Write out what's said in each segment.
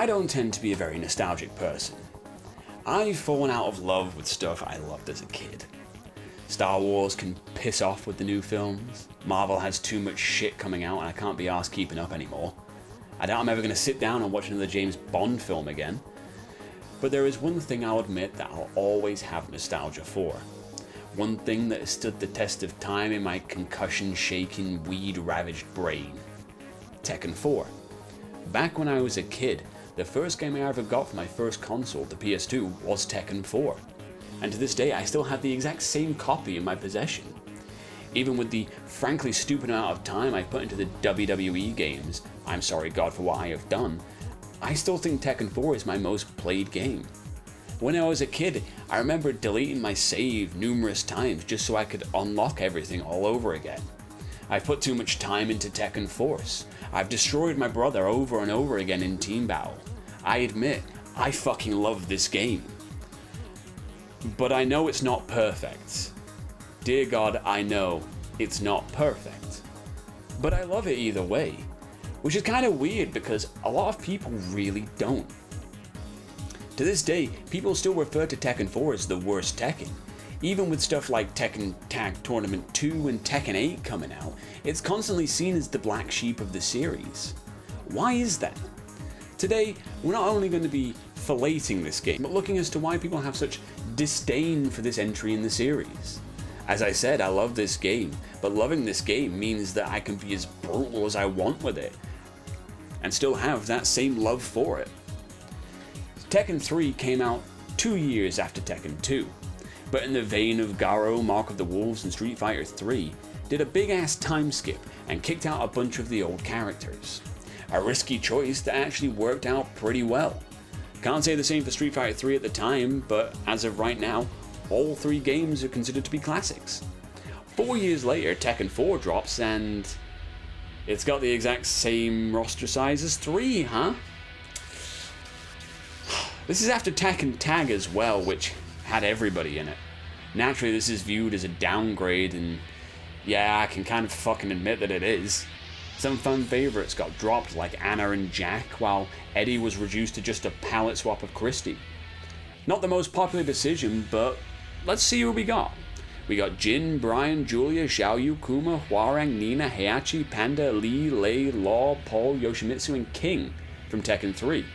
I don't tend to be a very nostalgic person. I've fallen out of love with stuff I loved as a kid. Star Wars can piss off with the new films. Marvel has too much shit coming out and I can't be arsed keeping up anymore. I doubt I'm ever going to sit down and watch another James Bond film again. But there is one thing I'll admit that I'll always have nostalgia for. One thing that has stood the test of time in my concussion-shaking, weed-ravaged brain. Tekken 4. Back when I was a kid, the first game I ever got for my first console, the PS2, was Tekken 4. And to this day, I still have the exact same copy in my possession. Even with the frankly stupid amount of time I've put into the WWE games, I'm sorry God for what I have done, I still think Tekken 4 is my most played game. When I was a kid, I remember deleting my save numerous times just so I could unlock everything all over again. I've put too much time into Tekken Force. I've destroyed my brother over and over again in team battle. I admit, I fucking love this game. But I know it's not perfect. Dear God, I know it's not perfect. But I love it either way. Which is kind of weird because a lot of people really don't. To this day, people still refer to Tekken 4 as the worst Tekken. Even with stuff like Tekken Tag Tournament 2 and Tekken 8 coming out, it's constantly seen as the black sheep of the series. Why is that? Today, we're not only going to be filleting this game, but looking as to why people have such disdain for this entry in the series. As I said, I love this game, but loving this game means that I can be as brutal as I want with it, and still have that same love for it. Tekken 3 came out 2 years after Tekken 2, but in the vein of Garo, Mark of the Wolves, and Street Fighter 3, did a big ass time skip and kicked out a bunch of the old characters. A risky choice that actually worked out pretty well. Can't say the same for Street Fighter 3 at the time, but as of right now, all 3 games are considered to be classics. 4 years later, Tekken 4 drops and it's got the exact same roster size as 3, huh? This is after Tekken Tag as well, which had everybody in it. Naturally, this is viewed as a downgrade, and yeah, I can kind of fucking admit that it is. Some fan favorites got dropped like Anna and Jack, while Eddie was reduced to just a palette swap of Christy. Not the most popular decision, but let's see who we got. We got Jin, Brian, Julia, Xiaoyu, Kuma, Hwoarang, Nina, Heihachi, Panda, Lee, Lei, Law, Paul, Yoshimitsu, and King from Tekken 3.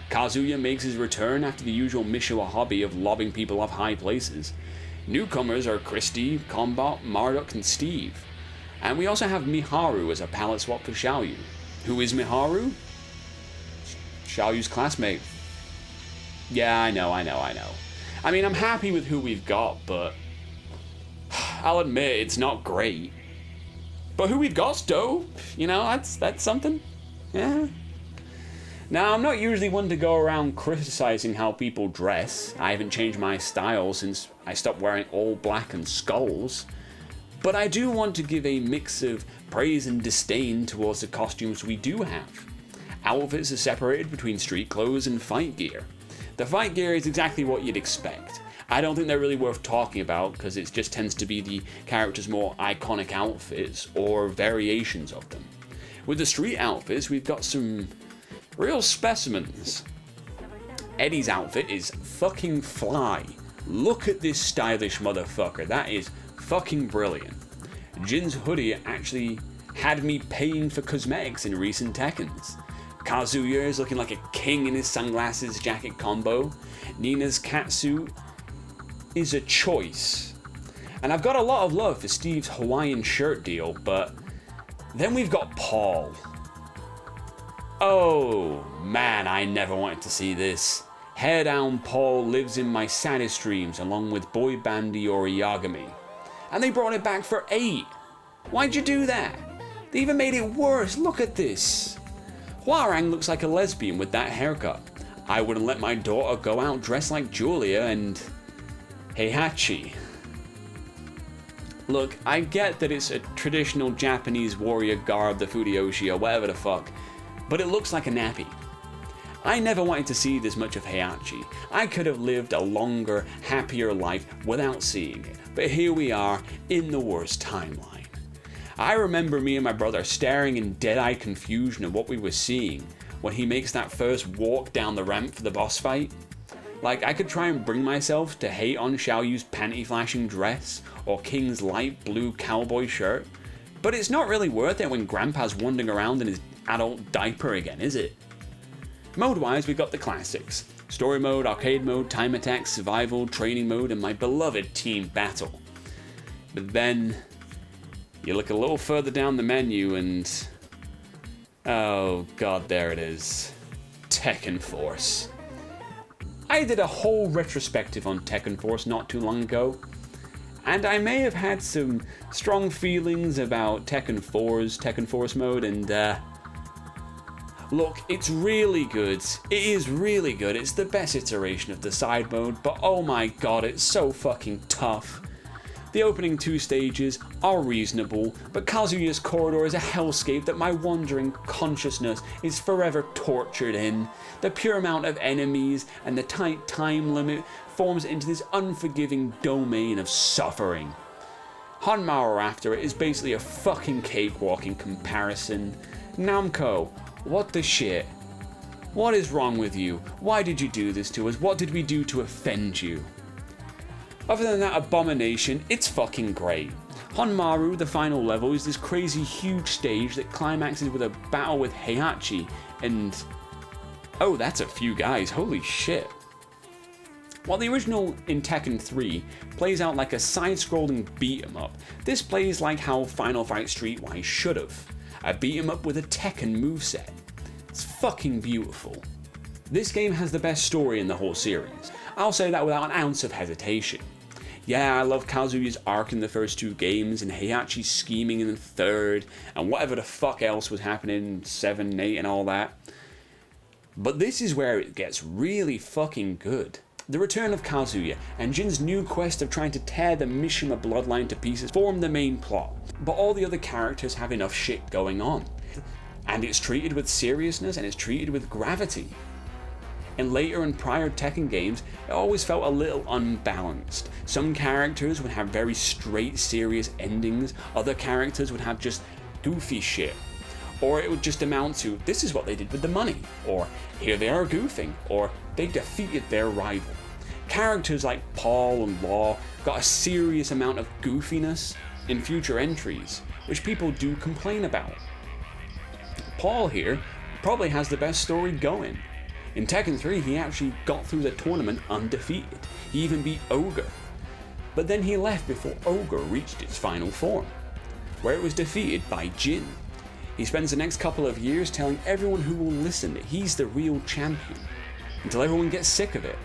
Kazuya makes his return after the usual Mishima hobby of lobbing people off high places. Newcomers are Christy, Combat, Marduk, and Steve. And we also have Miharu as a palette swap for Xiaoyu. Who is Miharu? Xiaoyu's classmate. Yeah, I know. I mean, I'm happy with who we've got, but I'll admit it's not great. But who we've got's dope. You know, that's something. Yeah. Now, I'm not usually one to go around criticizing how people dress. I haven't changed my style since I stopped wearing all black and skulls. But I do want to give a mix of praise and disdain towards the costumes we do have. Outfits are separated between street clothes and fight gear. The fight gear is exactly what you'd expect. I don't think they're really worth talking about because it just tends to be the characters' more iconic outfits or variations of them. With the street outfits, we've got some real specimens. Eddie's outfit is fucking fly. Look at this stylish motherfucker. That is fucking brilliant. Jin's hoodie actually had me paying for cosmetics in recent Tekkens. Kazuya is looking like a king in his sunglasses jacket combo. Nina's catsuit is a choice. And I've got a lot of love for Steve's Hawaiian shirt deal, but then we've got Paul. Oh man, I never wanted to see this. Hair down Paul lives in my saddest dreams along with boy band Iori Yagami. And they brought it back for 8. Why'd you do that? They even made it worse, look at this. Hwoarang looks like a lesbian with that haircut. I wouldn't let my daughter go out dressed like Julia and Heihachi. Look, I get that it's a traditional Japanese warrior garb, the Fudeyoshi or whatever the fuck, but it looks like a nappy. I never wanted to see this much of Heihachi. I could have lived a longer, happier life without seeing it, but here we are in the worst timeline. I remember me and my brother staring in dead-eyed confusion at what we were seeing, when he makes that first walk down the ramp for the boss fight. Like, I could try and bring myself to hate on Xiao Yu's panty flashing dress or King's light blue cowboy shirt, but it's not really worth it when Grandpa's wandering around in his adult diaper again, is it? Mode-wise, we've got the classics: story mode, arcade mode, time attack, survival, training mode, and my beloved team battle. But then you look a little further down the menu and oh god, there it is. Tekken Force. I did a whole retrospective on Tekken Force not too long ago, and I may have had some strong feelings about Tekken 4's Tekken Force mode, and look, it's really good. It is really good. It's the best iteration of the side mode, but oh my god, it's so fucking tough. The opening 2 stages are reasonable, but Kazuya's corridor is a hellscape that my wandering consciousness is forever tortured in. The pure amount of enemies and the tight time limit forms into this unforgiving domain of suffering. Hanmaru after it is basically a fucking cakewalk in comparison. Namco, what the shit? What is wrong with you? Why did you do this to us? What did we do to offend you? Other than that abomination, it's fucking great. Hanmaru, the final level, is this crazy huge stage that climaxes with a battle with Heihachi, and oh, that's a few guys, holy shit. While the original in Tekken 3 plays out like a side-scrolling beat-em-up, this plays like how Final Fight Streetwise should have. A beat-em-up with a Tekken moveset. It's fucking beautiful. This game has the best story in the whole series. I'll say that without an ounce of hesitation. Yeah, I love Kazuya's arc in the first 2 games, and Heihachi's scheming in the 3rd, and whatever the fuck else was happening in 7 and 8 and all that. But this is where it gets really fucking good. The return of Kazuya and Jin's new quest of trying to tear the Mishima bloodline to pieces form the main plot, but all the other characters have enough shit going on. And it's treated with seriousness and it's treated with gravity. In later and prior Tekken games, it always felt a little unbalanced. Some characters would have very straight, serious endings, other characters would have just goofy shit. Or it would just amount to, this is what they did with the money, or here they are goofing, or they defeated their rival. Characters like Paul and Law got a serious amount of goofiness in future entries, which people do complain about. Paul here probably has the best story going. In Tekken 3, he actually got through the tournament undefeated. He even beat Ogre. But then he left before Ogre reached its final form, where it was defeated by Jin. He spends the next couple of years telling everyone who will listen that he's the real champion, until everyone gets sick of it.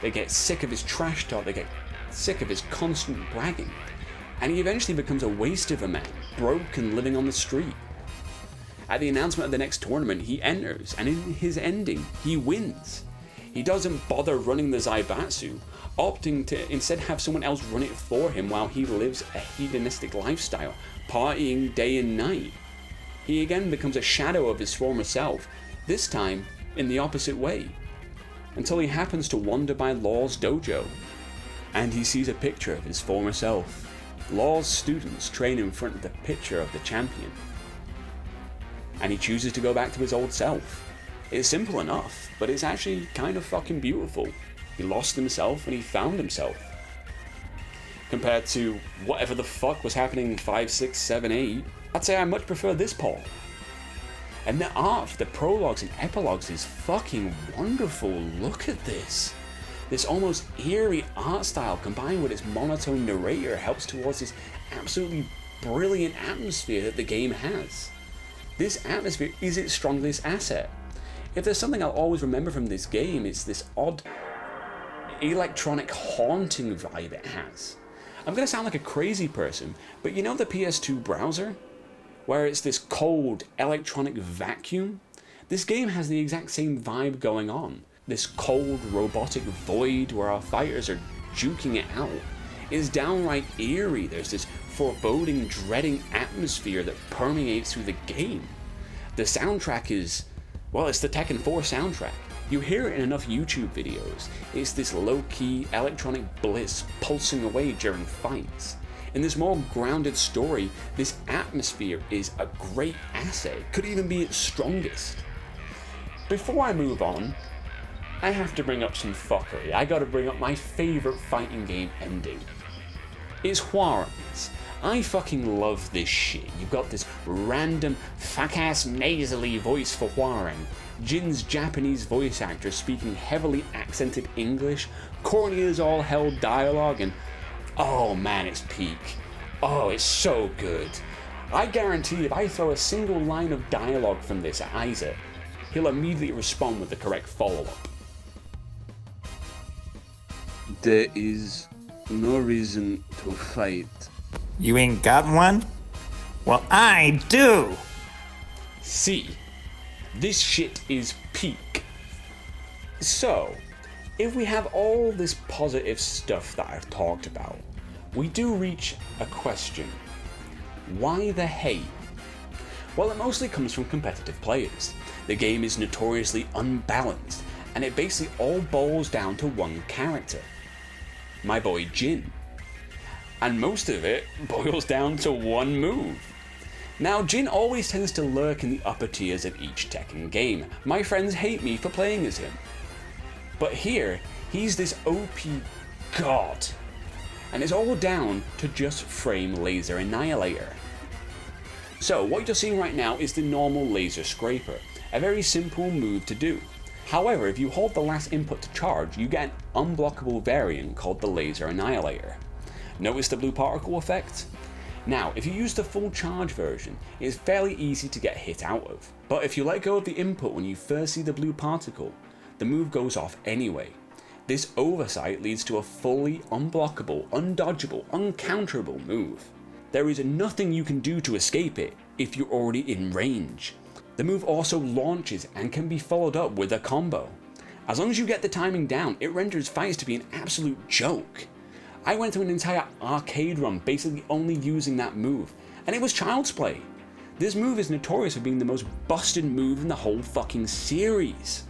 They get sick of his trash talk, they get sick of his constant bragging, and he eventually becomes a waste of a man, broke and living on the street. At the announcement of the next tournament, he enters, and in his ending, he wins. He doesn't bother running the Zaibatsu, opting to instead have someone else run it for him while he lives a hedonistic lifestyle, partying day and night. He again becomes a shadow of his former self, this time in the opposite way, until he happens to wander by Law's dojo, and he sees a picture of his former self. Law's students train in front of the picture of the champion, and he chooses to go back to his old self. It's simple enough, but it's actually kind of fucking beautiful. He lost himself and he found himself. Compared to whatever the fuck was happening in 5, 6, 7, 8, I'd say I much prefer this Paul. And the art for the prologues and epilogues is fucking wonderful. Look at this. This almost eerie art style combined with its monotone narrator helps towards this absolutely brilliant atmosphere that the game has. This atmosphere is its strongest asset. If there's something I'll always remember from this game, it's this odd electronic haunting vibe it has. I'm gonna sound like a crazy person, but you know the PS2 browser? Where it's this cold electronic vacuum? This game has the exact same vibe going on. This cold robotic void where our fighters are juking it out is downright eerie. There's this foreboding, dreading atmosphere that permeates through the game. The soundtrack is, well, it's the Tekken 4 soundtrack. You hear it in enough YouTube videos. It's this low-key electronic bliss pulsing away during fights. In this more grounded story, this atmosphere is a great asset. It could even be its strongest. before I move on, I have to bring up some fuckery. I gotta bring up my favourite fighting game ending. It's Hwaren's. I fucking love this shit. You've got this random fuck-ass nasally voice for Hwaren, Jin's Japanese voice actor speaking heavily accented English, corny as all hell dialogue, and oh man, it's peak. Oh, it's so good. I guarantee if I throw a single line of dialogue from this at Isaac, he'll immediately respond with the correct follow-up. There is no reason to fight. You ain't got one? Well, I do! See, this shit is peak. So, if we have all this positive stuff that I've talked about, we do reach a question. Why the hate? Well, it mostly comes from competitive players. The game is notoriously unbalanced, and it basically all boils down to one character. My boy Jin. And most of it boils down to one move. Now, Jin always tends to lurk in the upper tiers of each Tekken game. My friends hate me for playing as him. But here, he's this OP god. And it's all down to just frame Laser Annihilator. So, what you're seeing right now is the normal Laser Scraper, a very simple move to do. However, if you hold the last input to charge, you get an unblockable variant called the Laser Annihilator. Notice the blue particle effect? Now, if you use the full charge version, it is fairly easy to get hit out of. But if you let go of the input when you first see the blue particle, the move goes off anyway. This oversight leads to a fully unblockable, undodgeable, uncounterable move. There is nothing you can do to escape it if you're already in range. The move also launches and can be followed up with a combo. As long as you get the timing down, it renders fights to be an absolute joke. I went through an entire arcade run basically only using that move, and it was child's play. This move is notorious for being the most busted move in the whole fucking series.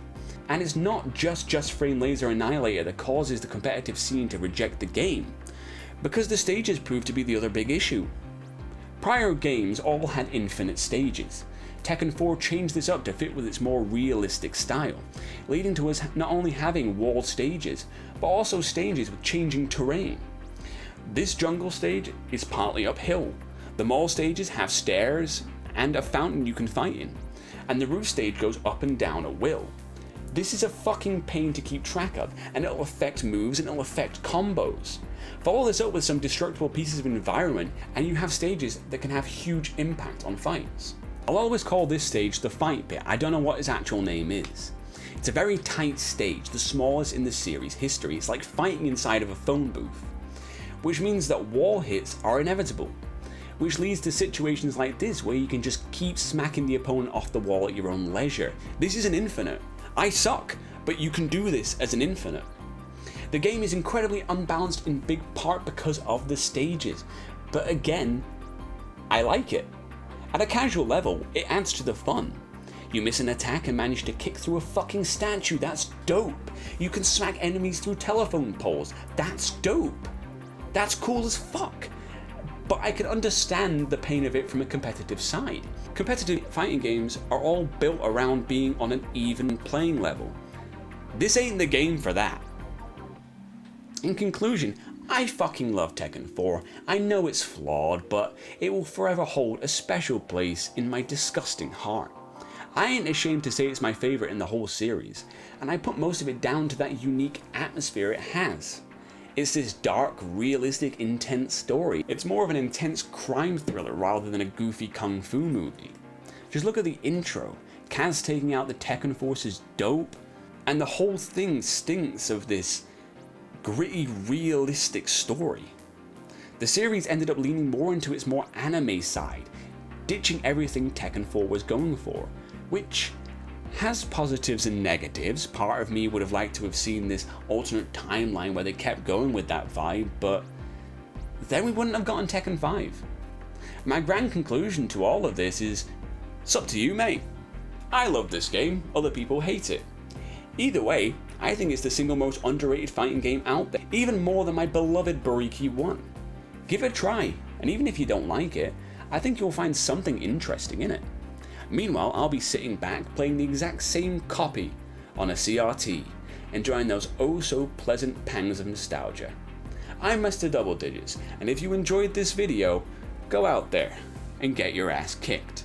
And it's not just frame Laser Annihilator that causes the competitive scene to reject the game, because the stages prove to be the other big issue. Prior games all had infinite stages. Tekken 4 changed this up to fit with its more realistic style, leading to us not only having walled stages, but also stages with changing terrain. This jungle stage is partly uphill, the mall stages have stairs and a fountain you can fight in, and the roof stage goes up and down at will. This is a fucking pain to keep track of, and it'll affect moves and it'll affect combos. Follow this up with some destructible pieces of environment, and you have stages that can have huge impact on fights. I'll always call this stage the fight bit. I don't know what its actual name is. It's a very tight stage, the smallest in the series history. It's like fighting inside of a phone booth, which means that wall hits are inevitable, which leads to situations like this where you can just keep smacking the opponent off the wall at your own leisure. This is an infinite. I suck, but you can do this as an infinite. The game is incredibly unbalanced in big part because of the stages, but again, I like it. At a casual level, it adds to the fun. You miss an attack and manage to kick through a fucking statue, that's dope. You can smack enemies through telephone poles, that's dope. That's cool as fuck. But I can understand the pain of it from a competitive side. Competitive fighting games are all built around being on an even playing level. This ain't the game for that. In conclusion, I fucking love Tekken 4. I know it's flawed, but it will forever hold a special place in my disgusting heart. I ain't ashamed to say it's my favourite in the whole series, and I put most of it down to that unique atmosphere it has. It's this dark, realistic, intense story. It's more of an intense crime thriller rather than a goofy kung fu movie. Just look at the intro. Kaz taking out the Tekken Force is dope, and the whole thing stinks of this gritty, realistic story. The series ended up leaning more into its more anime side, ditching everything Tekken 4 was going for, which has positives and negatives. Part of me would have liked to have seen this alternate timeline where they kept going with that vibe, but then we wouldn't have gotten Tekken 5. My grand conclusion to all of this is, it's up to you, mate. I love this game, other people hate it. Either way, I think it's the single most underrated fighting game out there, even more than my beloved Bariki 1. Give it a try, and even if you don't like it, I think you'll find something interesting in it. Meanwhile, I'll be sitting back playing the exact same copy on a CRT, enjoying those oh so pleasant pangs of nostalgia. I'm Mr. Double Digits, and if you enjoyed this video, go out there and get your ass kicked.